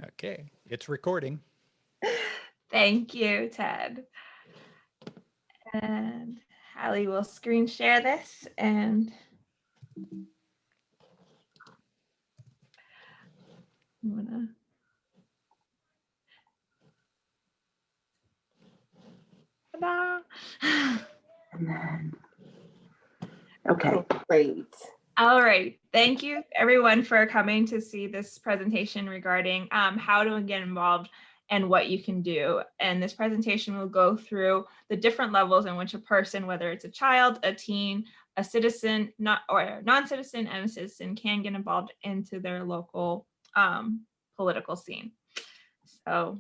Okay, it's recording. Thank you, Ted. And Hallie will screen share this and I'm gonna. Ta-da. And then, okay, great. All right. Thank you, everyone, for coming to see this presentation regarding how to get involved and what you can do. And this presentation will go through the different levels in which a person, whether it's a child, a teen, a citizen, or a non-citizen, and a citizen, can get involved into their local political scene. So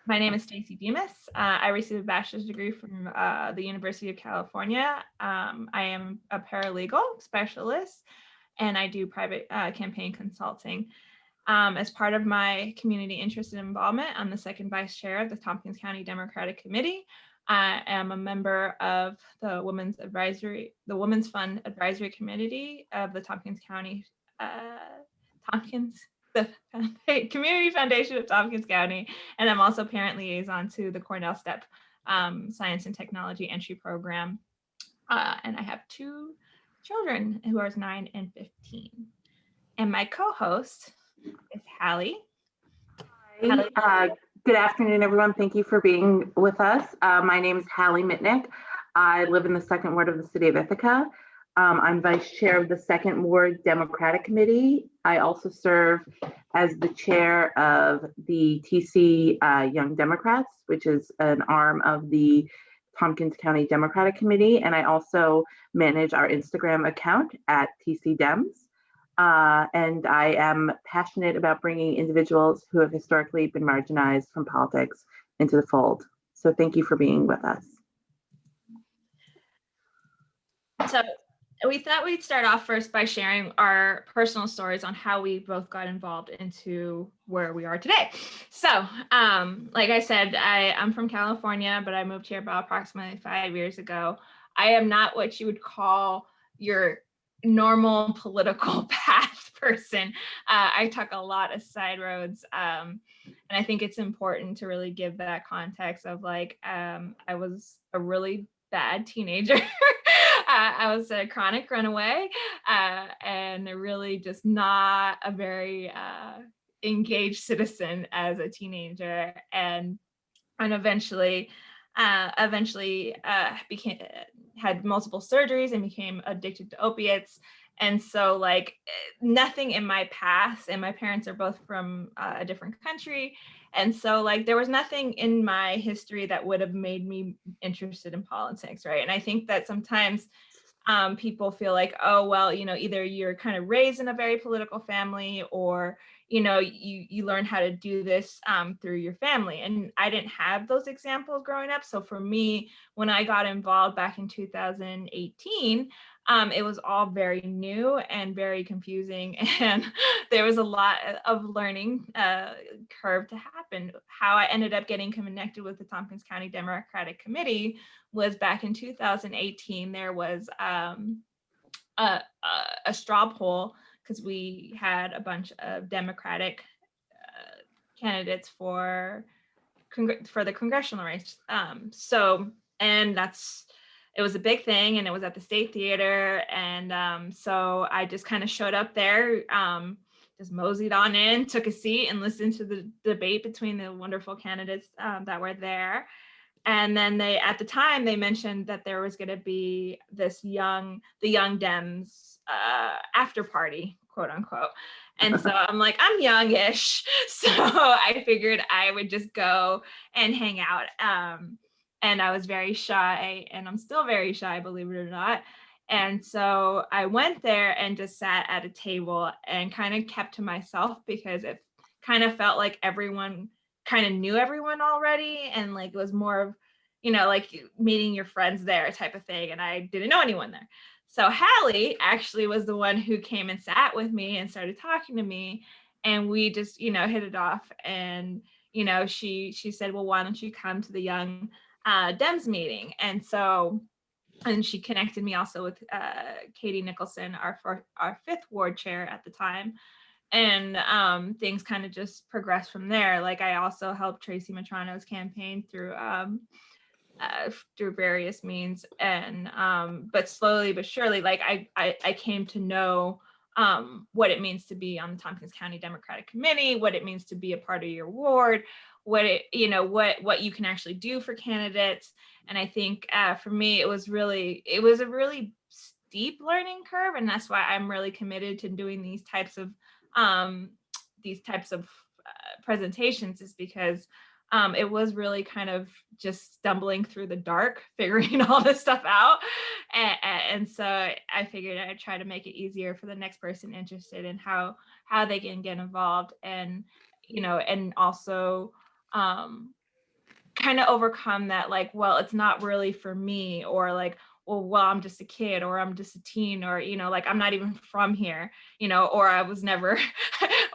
my name is Stacey Demas. I received a bachelor's degree from the University of California. I am a paralegal specialist, and I do private campaign consulting. As part of my community interest and involvement, I'm the second vice chair of the Tompkins County Democratic Committee. I am a member of the Women's Fund Advisory Committee of the Tompkins County, the Community Foundation of Tompkins County, and I'm also parent liaison to the Cornell STEP Science and Technology Entry Program. And I have two children who are 9 and 15. And my co-host is Hallie. Hi, good afternoon, everyone. Thank you for being with us. My name is Hallie Mitnick. I live in the second ward of the city of Ithaca. I'm vice chair of the second ward Democratic Committee. I also serve as the chair of the TC Young Democrats, which is an arm of the Tompkins County Democratic Committee. And I also manage our Instagram account at TC Dems. And I am passionate about bringing individuals who have historically been marginalized from politics into the fold. So thank you for being with us. So we thought we'd start off first by sharing our personal stories on how we both got involved into where we are today. So like I said, I'm from California, but I moved here about approximately 5 years ago. I am not what you would call your normal political path person. I took a lot of side roads, and I think it's important to really give that context of like I was a really bad teenager. I was a chronic runaway, and really just not a very engaged citizen as a teenager, and eventually had multiple surgeries and became addicted to opiates. And so like nothing in my past, and my parents are both from a different country. And so like there was nothing in my history that would have made me interested in politics, right? And I think that sometimes people feel like, oh, well, you know, either you're kind of raised in a very political family, or you know, you learn how to do this through your family. And I didn't have those examples growing up. So for me, when I got involved back in 2018, it was all very new and very confusing. And there was a lot of learning curve to happen. How I ended up getting connected with the Tompkins County Democratic Committee was back in 2018. There was a straw poll, because we had a bunch of Democratic candidates for the congressional race. It was a big thing, and it was at the State Theater. And so I just kind of showed up there, just moseyed on in, took a seat, and listened to the debate between the wonderful candidates that were there. And then at the time, they mentioned that there was going to be the Young Dems after party, quote unquote. And so I'm like, I'm youngish. So I figured I would just go and hang out. And I was very shy, and I'm still very shy, believe it or not. And so I went there and just sat at a table and kind of kept to myself, because it kind of felt like everyone kind of knew everyone already, and like it was more of, you know, like meeting your friends there type of thing, and I didn't know anyone there. So Hallie actually was the one who came and sat with me and started talking to me, and we just, you know, hit it off. And you know, she said, well, why don't you come to the Young Dems meeting? And so, and she connected me also with Katie Nicholson, our fifth ward chair at the time. and things kind of just progressed from there. Like I also helped Tracy Matrano's campaign through various means, and but slowly but surely, like I came to know what it means to be on the Tompkins County Democratic Committee, what it means to be a part of your ward, what it, you know, what you can actually do for candidates. And I think for me, it was a really steep learning curve, and that's why I'm really committed to doing these types of presentations, is because it was really kind of just stumbling through the dark, figuring all this stuff out. And so I figured I'd try to make it easier for the next person interested in how they can get involved, and, you know, and also kind of overcome that, like, well, it's not really for me, or like, well, I'm just a kid, or I'm just a teen, or, you know, like, I'm not even from here, you know, or I was never,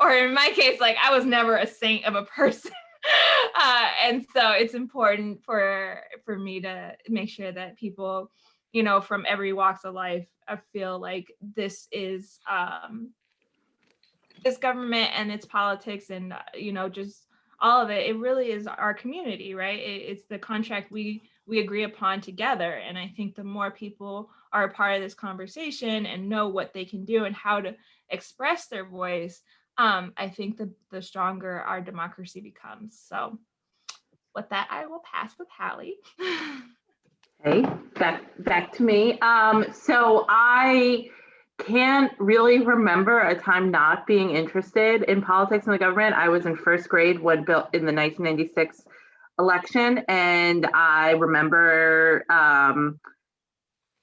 or in my case, like, I was never a saint of a person. And so it's important for me to make sure that people, you know, from every walks of life, I feel like this is this government and its politics, and you know, just all of it. It really is our community, right? It's the contract we agree upon together. And I think the more people are a part of this conversation and know what they can do and how to express their voice, I think the stronger our democracy becomes. So with that, I will pass with Hallie. Okay, back to me. So I can't really remember a time not being interested in politics and the government. I was in first grade when built in the 1996 election, and I remember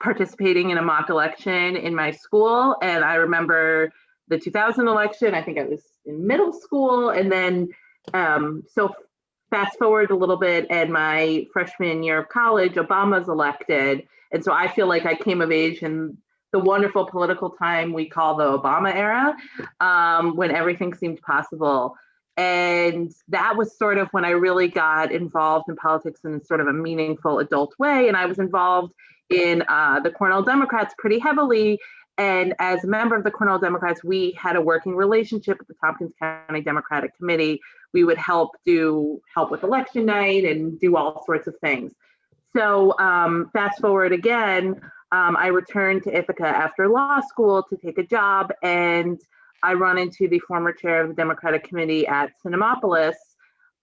participating in a mock election in my school. And I remember the 2000 election. I think I was in middle school, and then so fast forward a little bit, and my freshman year of college, Obama's elected. And so I feel like I came of age in the wonderful political time we call the Obama era, when everything seemed possible. And that was sort of when I really got involved in politics in sort of a meaningful adult way. And I was involved in the Cornell Democrats pretty heavily. And as a member of the Cornell Democrats, we had a working relationship with the Tompkins County Democratic Committee. We would help with election night and do all sorts of things. So fast forward again, I returned to Ithaca after law school to take a job, and I run into the former chair of the Democratic Committee at Cinemapolis.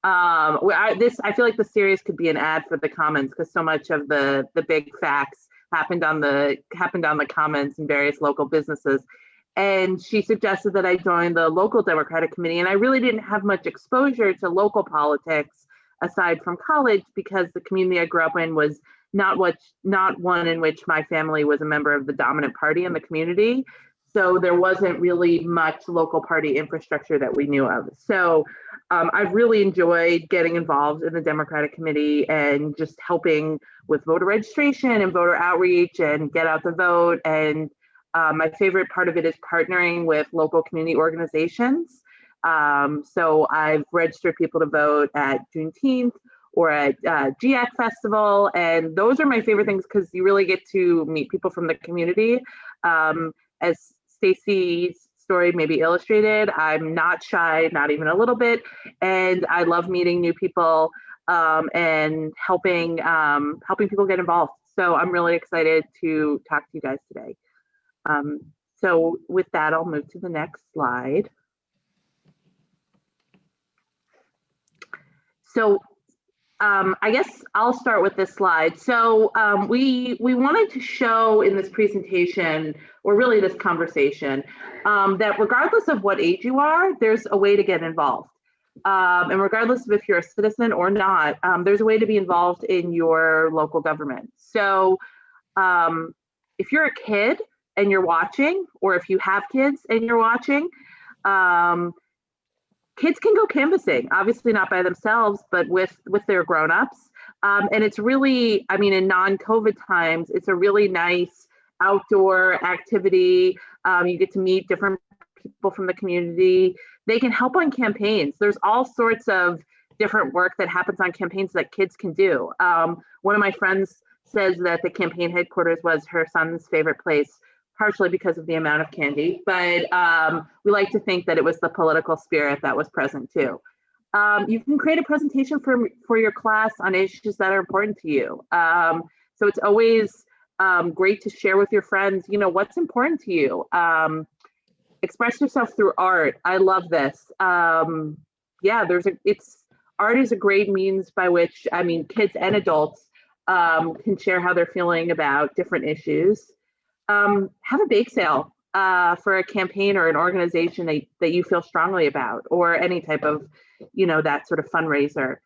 I feel like the series could be an ad for the Commons, because so much of the big facts happened on the Commons in various local businesses. And she suggested that I join the local Democratic Committee, and I really didn't have much exposure to local politics aside from college, because the community I grew up in was not one in which my family was a member of the dominant party in the community. So there wasn't really much local party infrastructure that we knew of. So I've really enjoyed getting involved in the Democratic Committee and just helping with voter registration and voter outreach and get out the vote. And my favorite part of it is partnering with local community organizations. So I've registered people to vote at Juneteenth or at GIAC Festival. And those are my favorite things, because you really get to meet people from the community. As Stacey's story maybe illustrated, I'm not shy, not even a little bit. And I love meeting new people and helping people get involved. So I'm really excited to talk to you guys today. So with that, I'll move to the next slide. So I guess I'll start with this slide. So we wanted to show in this presentation, or really this conversation, that regardless of what age you are, there's a way to get involved. And regardless of if you're a citizen or not, there's a way to be involved in your local government. So if you're a kid and you're watching, or if you have kids and you're watching, kids can go canvassing, obviously not by themselves, but with their grown-ups. And it's really, I mean, in non-COVID times, it's a really nice outdoor activity. You get to meet different people from the community. They can help on campaigns. There's all sorts of different work that happens on campaigns that kids can do. One of my friends says that the campaign headquarters was her son's favorite place partially because of the amount of candy, but we like to think that it was the political spirit that was present too. You can create a presentation for your class on issues that are important to you. So it's always great to share with your friends, you know, what's important to you. Express yourself through art. I love this. Yeah, art is a great means by which, I mean, kids and adults can share how they're feeling about different issues. Have a bake sale for a campaign or an organization that you feel strongly about, or any type of, you know, that sort of fundraiser.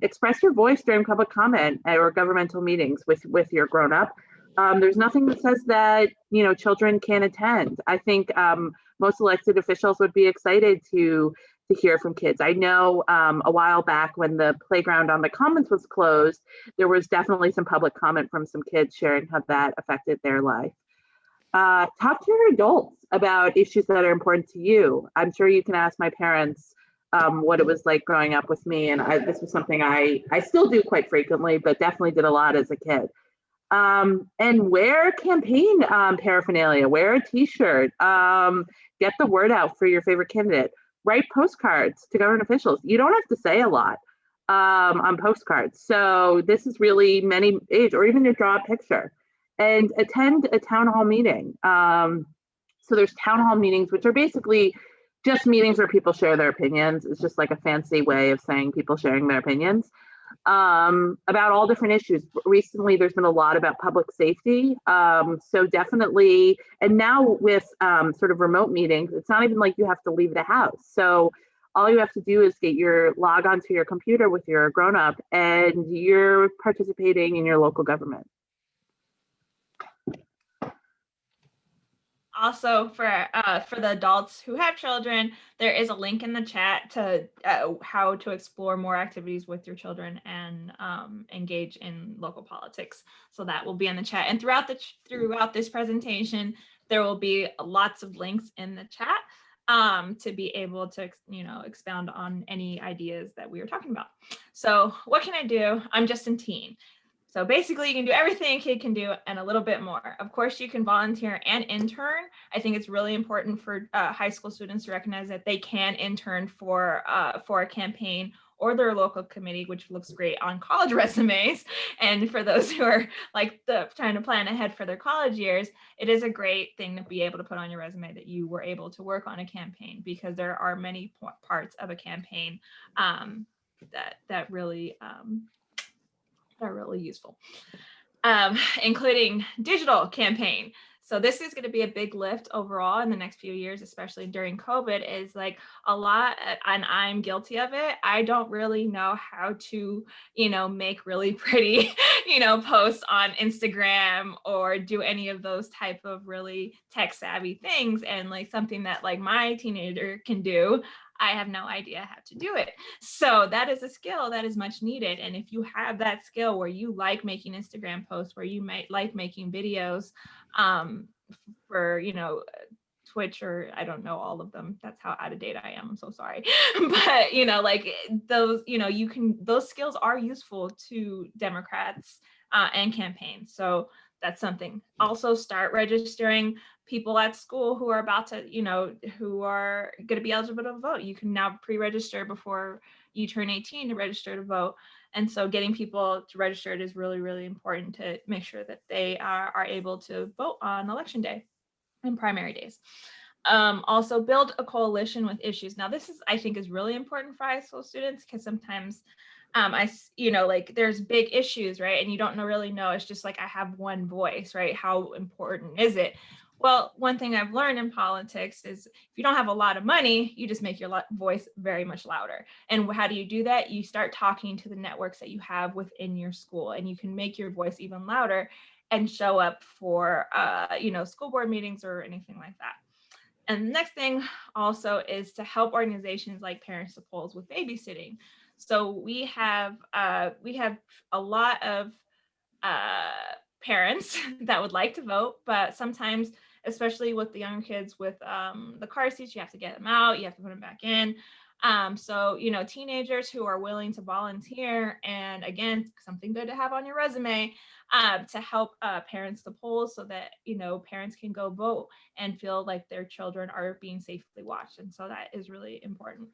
Express your voice during public comment or governmental meetings with your grown-up. There's nothing that says that, you know, children can't attend. I think most elected officials would be excited to hear from kids. I know a while back when the playground on the Commons was closed, there was definitely some public comment from some kids sharing how that affected their life. Talk to your adults about issues that are important to you. I'm sure you can ask my parents what it was like growing up with me, and this was something I still do quite frequently, but definitely did a lot as a kid. And wear campaign paraphernalia, wear a t-shirt, get the word out for your favorite candidate, write postcards to government officials. You don't have to say a lot on postcards. So this is really many age, or even to draw a picture, and attend a town hall meeting. So there's town hall meetings, which are basically just meetings where people share their opinions. It's just like a fancy way of saying people sharing their opinions about all different issues. Recently, there's been a lot about public safety. So definitely, and now with sort of remote meetings, it's not even like you have to leave the house. So all you have to do is log onto your computer with your grown-up, and you're participating in your local government. Also, for the adults who have children, there is a link in the chat to how to explore more activities with your children and engage in local politics. So that will be in the chat. And throughout this presentation, there will be lots of links in the chat to be able to, you know, expound on any ideas that we were talking about. So what can I do? I'm just a teen. So basically, you can do everything a kid can do and a little bit more. Of course, you can volunteer and intern. I think it's really important for high school students to recognize that they can intern for a campaign or their local committee, which looks great on college resumes. And for those who are like trying to plan ahead for their college years, it is a great thing to be able to put on your resume that you were able to work on a campaign, because there are many parts of a campaign that really are really useful, including digital campaign. So this is going to be a big lift overall in the next few years, especially during COVID, is like a lot, and I'm guilty of it. I don't really know how to, you know, make really pretty, you know, posts on Instagram or do any of those type of really tech savvy things. And like something that like my teenager can do, I have no idea how to do it. So that is a skill that is much needed. And if you have that skill where you like making Instagram posts, where you might like making videos for, you know, Twitch, or I don't know all of them. That's how out of date I am. I'm so sorry. But, you know, like those, you know, those skills are useful to Democrats and campaigns. So that's something. Also start registering people at school who are about to, you know, who are going to be eligible to vote. You can now pre-register before you turn 18 to register to vote. And so getting people to register is really, really important to make sure that they are able to vote on election day and primary days. Also build a coalition with issues. Now this is, I think, is really important for high school students, because sometimes you know, like there's big issues, right? And you don't really know, it's just like, I have one voice, right? How important is it? Well, one thing I've learned in politics is if you don't have a lot of money, you just make your voice very much louder. And how do you do that? You start talking to the networks that you have within your school, and you can make your voice even louder and show up for, you know, school board meetings or anything like that. And the next thing also is to help organizations like Parents to Polls with babysitting. So we have a lot of parents that would like to vote, but sometimes, especially with the younger kids with the car seats, you have to get them out, you have to put them back in. So, teenagers who are willing to volunteer, and again, something good to have on your resume, to help parents the polls so that, parents can go vote and feel like their children are being safely watched. And so that is really important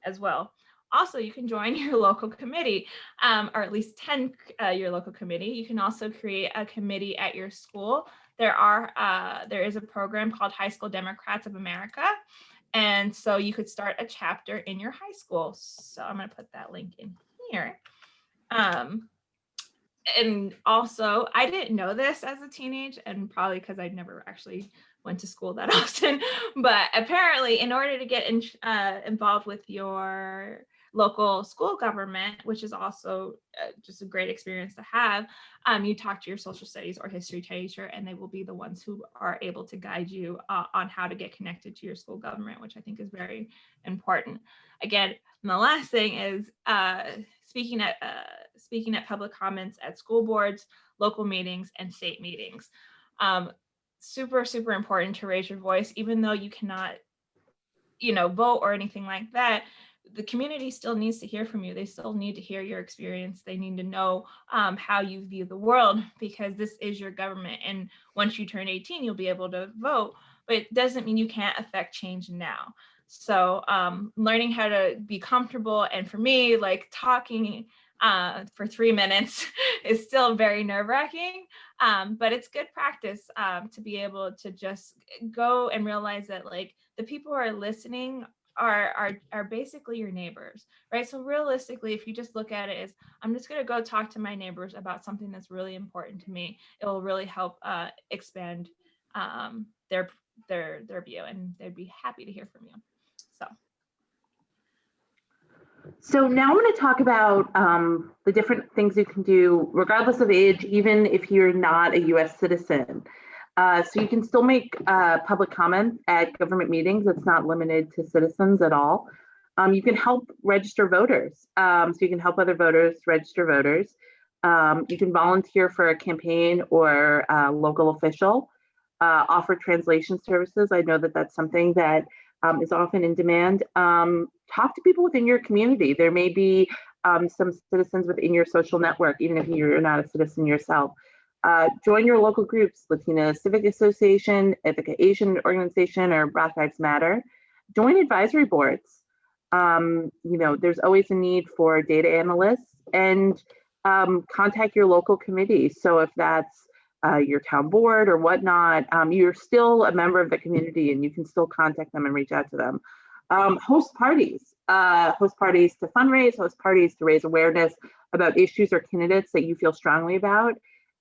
as well. Also, you can join your local committee, or at least 10 your local committee. You can also create a committee at your school. There is a program called High School Democrats of America. And so you could start a chapter in your high school. So I'm going to put that link in here. And also, I didn't know this as a teenage, and probably because I never actually went to school that often, but apparently in order to get involved with your local school government, which is also just a great experience to have, you talk to your social studies or history teacher, and they will be the ones who are able to guide you on how to get connected to your school government, which I think is very important. Again, and the last thing is speaking at public comments at school boards, local meetings, and state meetings. Super, super important to raise your voice, even though you cannot, vote or anything like that. The community still needs to hear from you. They still need to hear your experience. They need to know how you view the world, because this is your government. And once you turn 18, you'll be able to vote, but it doesn't mean you can't affect change now. So learning how to be comfortable, and for me, like talking for 3 minutes is still very nerve-wracking, but it's good practice to be able to just go and realize that like the people who are listening are basically your neighbors, right? So realistically, if you just look at it as, I'm just going to go talk to my neighbors about something that's really important to me, it will really help expand their view, and they'd be happy to hear from you. So now I'm going to talk about the different things you can do regardless of age, even if you're not a US citizen. So you can still make public comment at government meetings. It's not limited to citizens at all. You can help register voters. So you can help other voters register voters. You can volunteer for a campaign or a local official. Offer translation services. I know that that's something that is often in demand. Talk to people within your community. There may be some citizens within your social network, even if you're not a citizen yourself. Join your local groups, Latina Civic Association, Ithaca Asian Organization, or Black Lives Matter. Join advisory boards. There's always a need for data analysts, and contact your local committees. So if that's your town board or whatnot, you're still a member of the community, and you can still contact them and reach out to them. Host parties to fundraise, host parties to raise awareness about issues or candidates that you feel strongly about,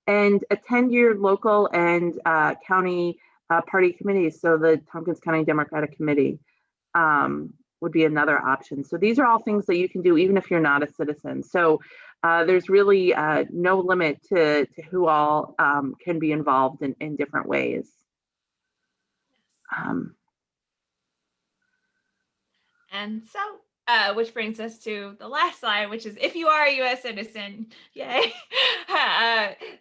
and attend your local and county party committees. So the Tompkins County Democratic Committee would be another option. So these are all things that you can do even if you're not a citizen. So there's really no limit to who all can be involved in different ways. And so, which brings us to the last slide, which is if you are a US citizen, yay,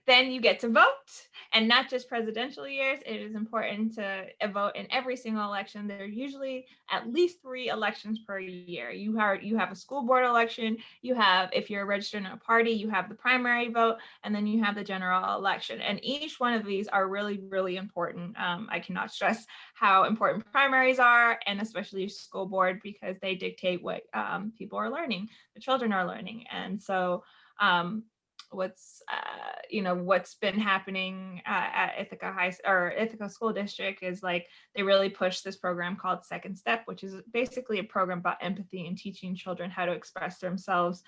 then you get to vote. And not just presidential years, it is important to vote in every single election. There are usually at least 3 elections per year. You have a school board election, you have, if you're registered in a party, you have the primary vote, and then you have the general election. And each one of these are really, really important. I cannot stress how important primaries are, and especially school board, because they dictate what people are learning, the children are learning. And so what's been happening at Ithaca School District is like they really push this program called Second Step, which is basically a program about empathy and teaching children how to express themselves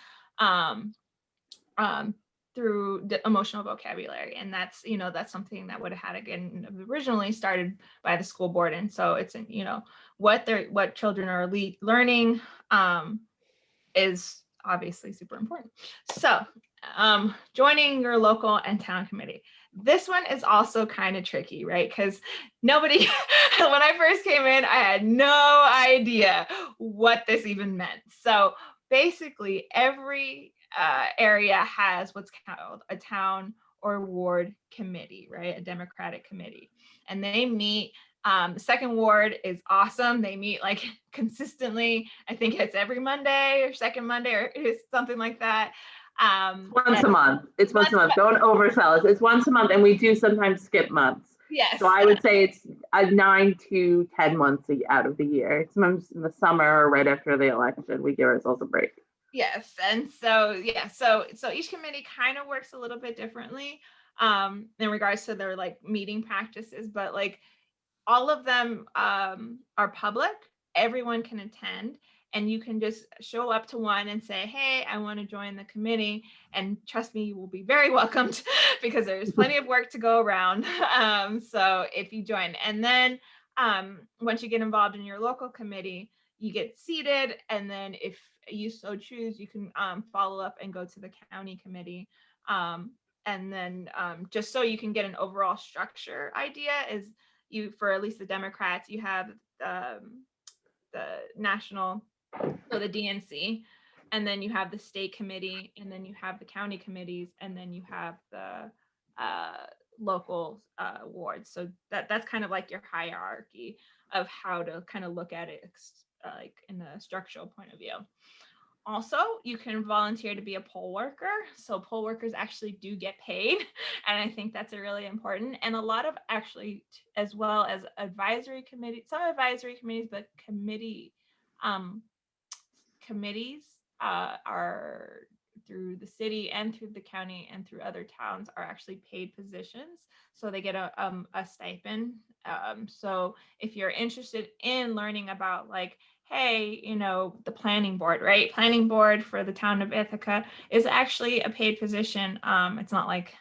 through the emotional vocabulary. And that's something that would have had again originally started by the school board. And so it's what children are learning is obviously super important. So joining your local and town committee. This one is also kind of tricky, right? Because nobody, when I first came in, I had no idea what this even meant. So basically every area has what's called a town or ward committee, right? A democratic committee. And they meet The second ward is awesome. They meet like consistently. I think it's every Monday or second Monday or it's something like that. Once a month. It's once a month. Don't oversell it. It's once a month, and we do sometimes skip months. Yes. So I would say it's 9 to 10 months out of the year. Sometimes in the summer or right after the election, we give ourselves a break. Yes, and so yeah, so each committee kind of works a little bit differently in regards to their like meeting practices, but like all of them are public. Everyone can attend, and you can just show up to one and say, hey, I want to join the committee, and trust me, you will be very welcomed because there's plenty of work to go around. So if you join, and then once you get involved in your local committee, you get seated, and then if you so choose, you can follow up and go to the county committee. And then just so you can get an overall structure idea is you, for at least the Democrats, you have the national, so the DNC, and then you have the state committee, and then you have the county committees, and then you have the local wards. So that's kind of like your hierarchy of how to kind of look at it like in a structural point of view. Also, you can volunteer to be a poll worker. So poll workers actually do get paid. And I think that's a really important. And a lot of actually, as well as advisory committees, some advisory committees, but committees are through the city and through the county and through other towns are actually paid positions. So they get a stipend. So if you're interested in learning about like, hey, the planning board, right? Planning board for the town of Ithaca is actually a paid position. It's not like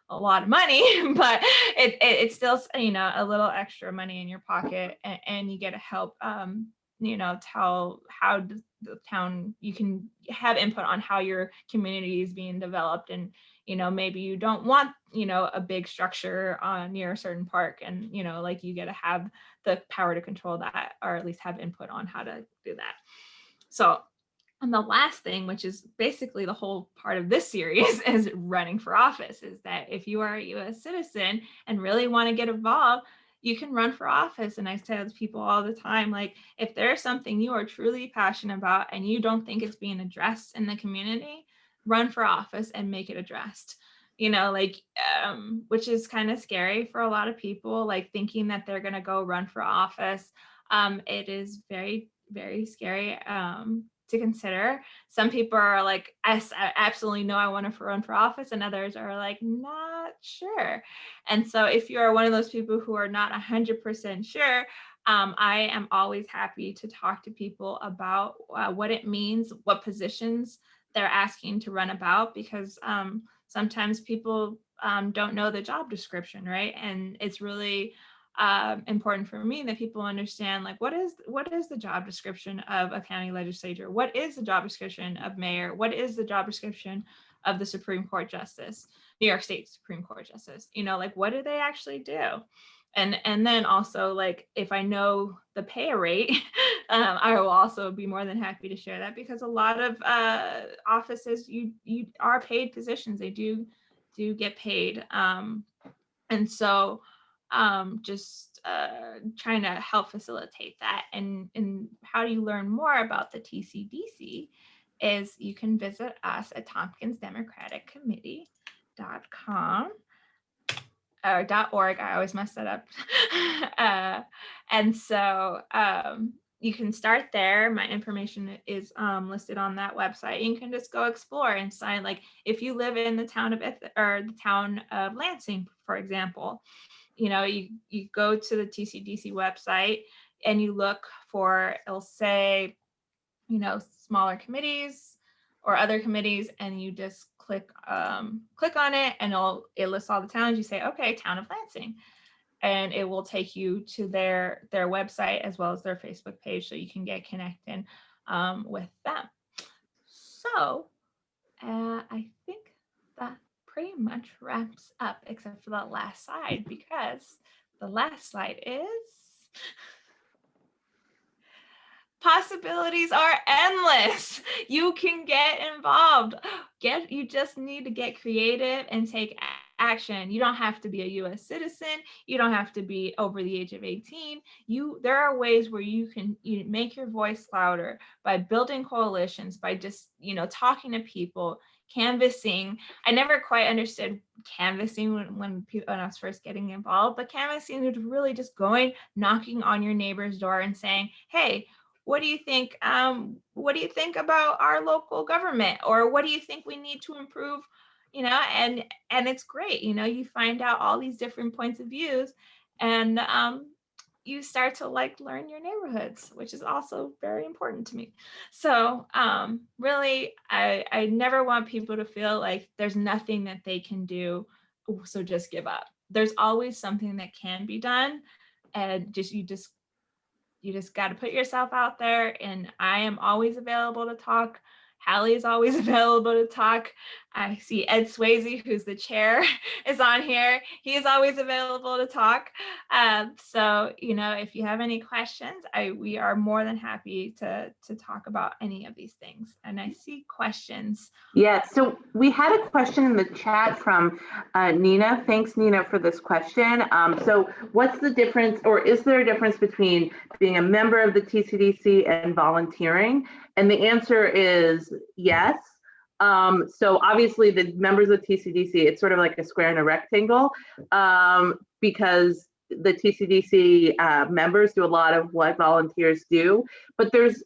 a lot of money, but it's still, a little extra money in your pocket, and you get to help, tell how the town, you can have input on how your community is being developed. And, maybe you don't want, a big structure near a certain park, and, like you get to have the power to control that, or at least have input on how to do that. So, and the last thing, which is basically the whole part of this series, is running for office, is that if you are a US citizen and really want to get involved, you can run for office. And I tell people all the time, like, if there's something you are truly passionate about and you don't think it's being addressed in the community, run for office and make it addressed. Which is kind of scary for a lot of people, like thinking that they're going to go run for office. It is very, very scary to consider. Some people are like, I absolutely know I want to run for office, and others are like, not sure. And so if you're one of those people who are not 100% sure, I am always happy to talk to people about what it means, what positions they're asking to run about, because sometimes people don't know the job description, right? And it's really important for me that people understand, like, what is the job description of a county legislator? What is the job description of mayor? What is the job description of the Supreme Court Justice, New York State Supreme Court Justice? Like, what do they actually do? And then also, like, if I know the pay rate, I will also be more than happy to share that, because a lot of offices, you are paid positions. They do get paid. And so just trying to help facilitate that. And how do you learn more about the TCDC is you can visit us at tompkinsdemocratic.com or .org. I always mess that up. And so you can start there. My information is listed on that website. You can just go explore and sign. Like, if you live in the town of the town of Lansing, for example, you go to the TCDC website and you look for, it'll say, smaller committees or other committees, and you just click on it, and it lists all the towns. You say, okay, town of Lansing, and it will take you to their website as well as their Facebook page, so you can get connected with them. So I think that pretty much wraps up, except for that last slide, because the last slide is possibilities are endless. You can get involved. You just need to get creative and take action. You don't have to be a US citizen. You don't have to be over the age of 18. There are ways where you can make your voice louder by building coalitions, by just, talking to people, canvassing. I never quite understood canvassing when I was first getting involved, but canvassing was really just going, knocking on your neighbor's door and saying, hey, what do you think? What do you think about our local government? Or what do you think we need to improve? And it's great. You find out all these different points of views, and you start to learn your neighborhoods, which is also very important to me. So really, I never want people to feel like there's nothing that they can do, so just give up. There's always something that can be done, and you just got to put yourself out there. And I am always available to talk. Hallie is always available to talk. I see Ed Swayze, who's the chair, is on here. He is always available to talk. So, if you have any questions, we are more than happy to talk about any of these things. And I see questions. Yeah, so we had a question in the chat from Nina. Thanks, Nina, for this question. So what's the difference, or is there a difference between being a member of the TCDC and volunteering? And the answer is yes. So obviously the members of TCDC, it's sort of like a square and a rectangle, because the TCDC members do a lot of what volunteers do, but there's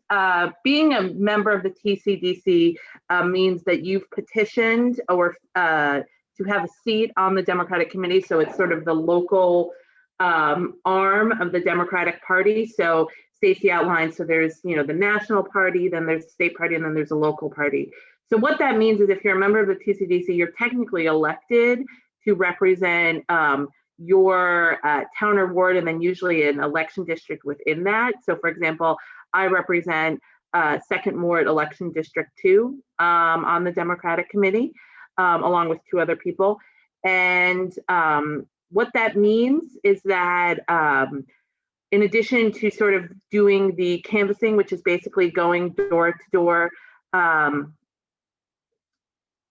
being a member of the TCDC means that you've petitioned or to have a seat on the Democratic Committee. So it's sort of the local arm of the Democratic Party. So Stacey outlined, so there's, the national party, then there's the state party, and then there's a local party. So what that means is if you're a member of the TCDC, you're technically elected to represent your town or ward, and then usually an election district within that. So for example, I represent Second Ward Election District 2 on the Democratic Committee, along with 2 other people. And what that means is that in addition to sort of doing the canvassing, which is basically going door to door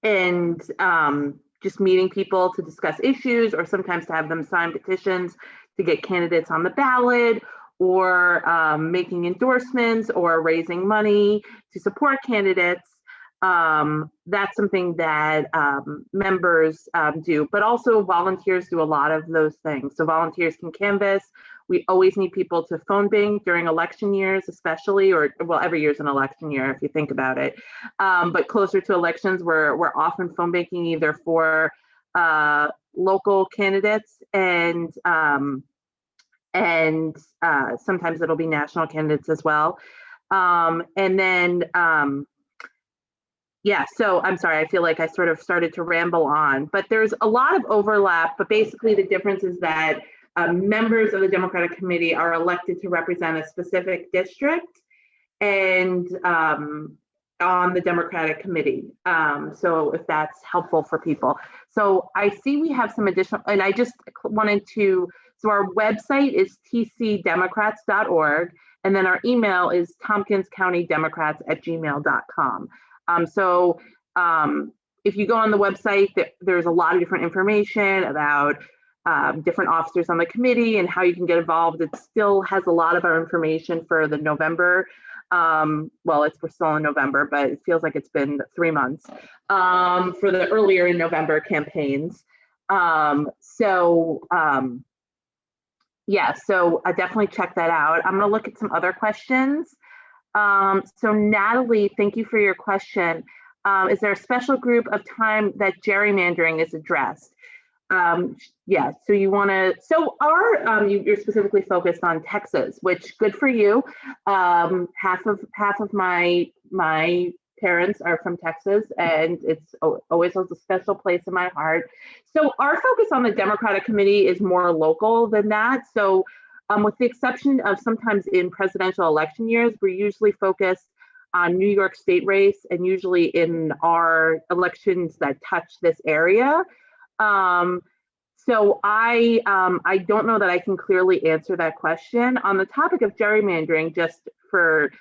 and just meeting people to discuss issues, or sometimes to have them sign petitions to get candidates on the ballot, or making endorsements or raising money to support candidates. That's something that members do, but also volunteers do a lot of those things. So volunteers can canvass. We always need people to phone bank during election years, especially, or well, every year's an election year if you think about it. But closer to elections, we're often phone banking either for local candidates and sometimes it'll be national candidates as well. And then, yeah, so I'm sorry, I feel like I sort of started to ramble on, but there's a lot of overlap, but basically the difference is that members of the Democratic Committee are elected to represent a specific district and on the Democratic Committee. So if that's helpful for people. So I see we have some additional, and I just wanted to, so our website is tcdemocrats.org, and then our email is tompkinscountydemocrats@gmail.com. So if you go on the website, there's a lot of different information about different officers on the committee and how you can get involved. It still has a lot of our information for the November, well, we're still in November, but it feels like it's been 3 months for the earlier in November campaigns. Yeah, so I definitely check that out. I'm gonna look at some other questions. So Natalie, thank you for your question. Is there a special group of time that gerrymandering is addressed? Yeah, so you wanna, so you're specifically focused on Texas, which good for you. Half of my parents are from Texas, and it's always holds a special place in my heart. So our focus on the Democratic Committee is more local than that. So with the exception of sometimes in presidential election years, we're usually focused on New York State race, and usually in our elections that touch this area. So I don't know that I can clearly answer that question. On the topic of gerrymandering, just for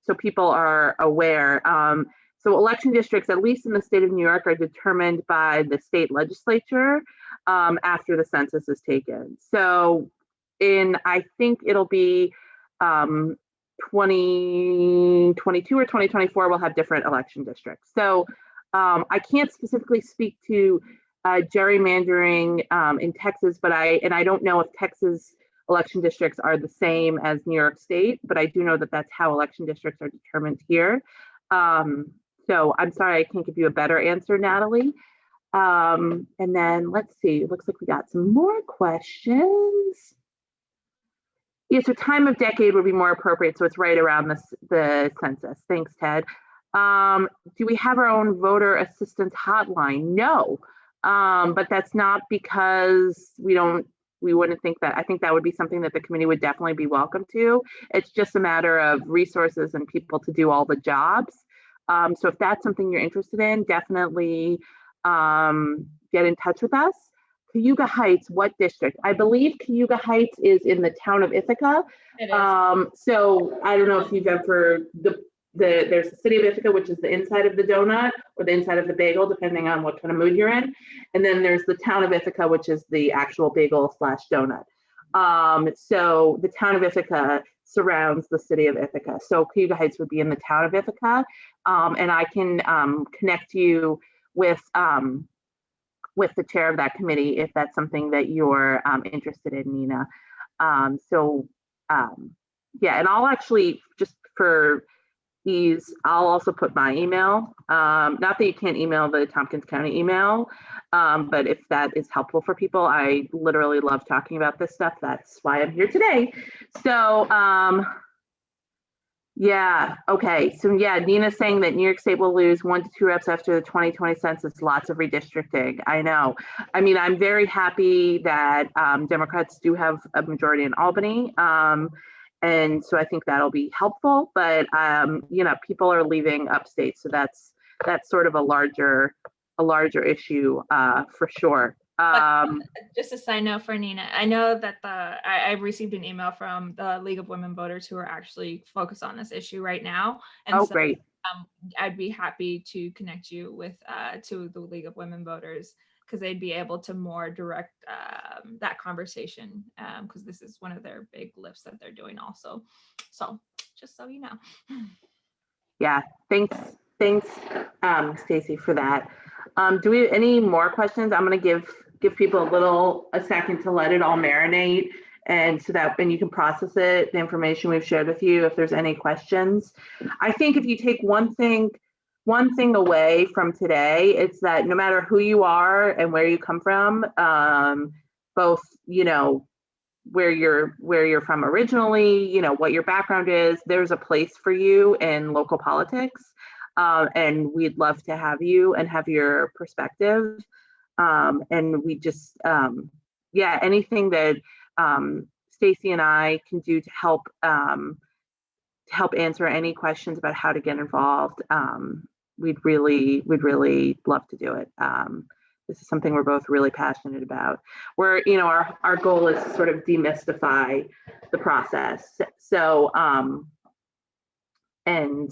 so people are aware, So election districts, at least in the state of New York, are determined by the state legislature after the census is taken. So I think it'll be 2022 or 2024, we'll have different election districts. So I can't specifically speak to gerrymandering in Texas, but I don't know if Texas election districts are the same as New York State, but I do know that that's how election districts are determined here. So I'm sorry, I can't give you a better answer, Natalie. And then let's see, it looks like we got some more questions. Yeah, so time of decade would be more appropriate, so it's right around the census. Thanks, Ted. Do we have our own voter assistance hotline? No, but that's not because we wouldn't think that. I think that would be something that the committee would definitely be welcome to. It's just a matter of resources and people to do all the jobs. So if that's something you're interested in, definitely get in touch with us. Cayuga Heights, what district? I believe Cayuga Heights is in the town of Ithaca. It is. So I don't know if you've ever, there's the city of Ithaca, which is the inside of the donut or the inside of the bagel, depending on what kind of mood you're in. And then there's the town of Ithaca, which is the actual bagel / donut. So the town of Ithaca surrounds the city of Ithaca. So Cayuga Heights would be in the town of Ithaca. And I can connect you with the chair of that committee if that's something that you're interested in, Nina. Yeah, and I'll actually, just for ease, I'll also put my email. Not that you can't email the Tompkins County email, but if that is helpful for people, I literally love talking about this stuff. That's why I'm here today. So yeah, okay. So yeah, Nina's saying that New York State will lose 1 to 2 reps after the 2020 census. Lots of redistricting. I know. I mean, I'm very happy that Democrats do have a majority in Albany. And so I think that'll be helpful, but you know, people are leaving upstate. So that's sort of a larger issue for sure. Just a side note for Nina, I know that I received an email from the League of Women Voters who are actually focused on this issue right now. And so, great. I'd be happy to connect you with to the League of Women Voters, because they'd be able to more direct that conversation, because this is one of their big lifts that they're doing also. So just so you know. Yeah, thanks, Stacey, for that. Do we have any more questions? I'm going to give people a second to let it all marinate, and so that when you can process it, the information we've shared with you, if there's any questions. I think if you take one thing away from today, it's that no matter who you are and where you come from, both, you know, where you're from originally, you know, what your background is, there's a place for you in local politics. And we'd love to have you and have your perspective. And we just, yeah, anything that Stacey and I can do to help answer any questions about how to get involved, we'd really love to do it. This is something we're both really passionate about. You know, our goal is to sort of demystify the process. So, and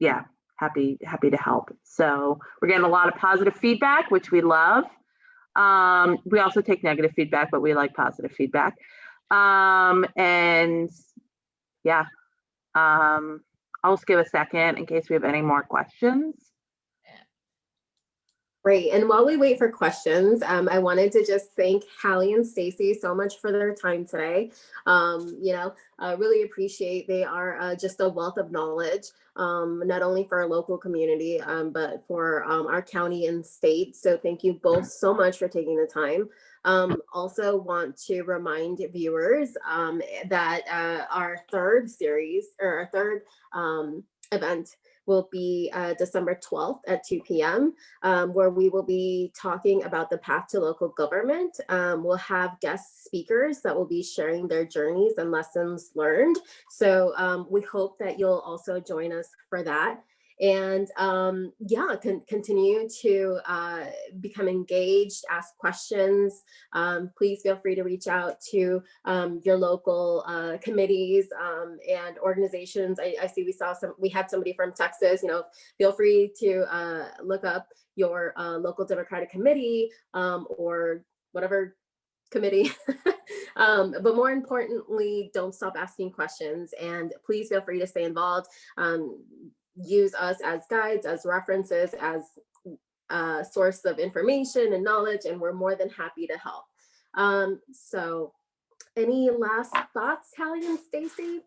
yeah, happy to help. So we're getting a lot of positive feedback, which we love. We also take negative feedback, but we like positive feedback. And yeah, I'll just give a second in case we have any more questions. Great. And while we wait for questions, I wanted to just thank Hallie and Stacey so much for their time today. You know, I really appreciate, they are just a wealth of knowledge, not only for our local community, but for our county and state. So thank you both so much for taking the time. Also want to remind viewers that our third series, or our third event, will be December 12th at 2 p.m., where we will be talking about the path to local government. We'll have guest speakers that will be sharing their journeys and lessons learned. So we hope that you'll also join us for that. and yeah, continue to become engaged, ask questions. Please feel free to reach out to your local committees and organizations. I see we had somebody from Texas. Feel free to look up your local Democratic committee or whatever committee. But more importantly, don't stop asking questions, and please feel free to stay involved. Use us as guides, as references, as a source of information and knowledge, and we're more than happy to help. So any last thoughts, Hallie and Stacey?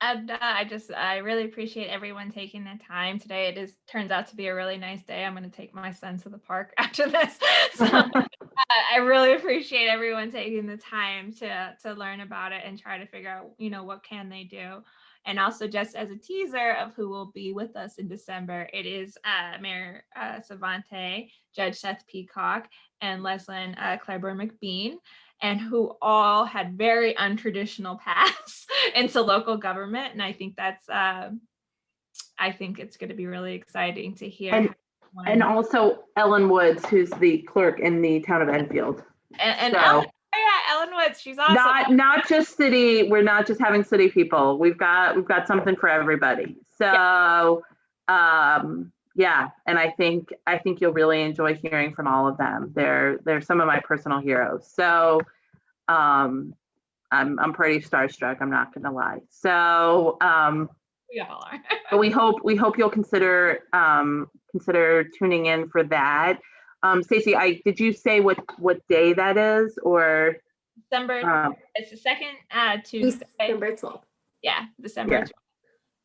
And I really appreciate everyone taking the time today. It turns out to be a really nice day. I'm going to take my son to the park after this. So I really appreciate everyone taking the time to learn about it and try to figure out, what can they do. And also, just as a teaser of who will be with us in December, it is Mayor Savante, Judge Seth Peacock, and Leslyn Claiborne McBean, and who all had very untraditional paths into local government. And I think I think it's going to be really exciting to hear. And also Ellen Woods, who's the clerk in the town of Enfield. And So, Ellen Woods, she's awesome. Not just city. We're not just having city people. We've got something for everybody. So, yeah. And I think you'll really enjoy hearing from all of them. They're some of my personal heroes. So, I'm pretty starstruck. I'm not going to lie. So, We all are. but we hope you'll consider tuning in for that. Stacey, did you say what day that is, or December? It's the second Tuesday. December 12th. Yeah, December 12th.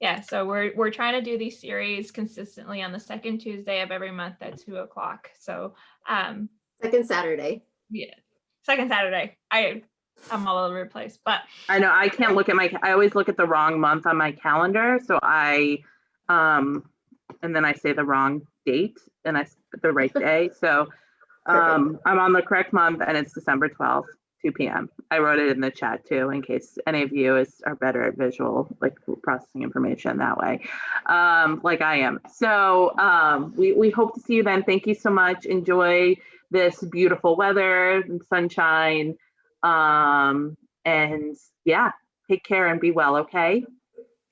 Yeah, so we're trying to do these series consistently on the second Tuesday of every month at 2:00. So second Saturday. Yeah, second Saturday. I'm all over the place, but I know I can't look at I always look at the wrong month on my calendar, so and then I say the wrong date and I put the right day. So I'm on the correct month, and it's December 12th, 2 p.m. I wrote it in the chat too, in case any of you are better at visual, like processing information that way, like I am. So we hope to see you then. Thank you so much. Enjoy this beautiful weather and sunshine. And yeah, take care and be well, okay?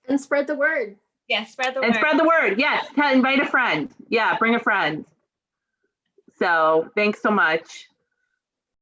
And spread the word. Yes, spread the word. And spread the word. Yes, invite a friend. Yeah, bring a friend. So thanks so much.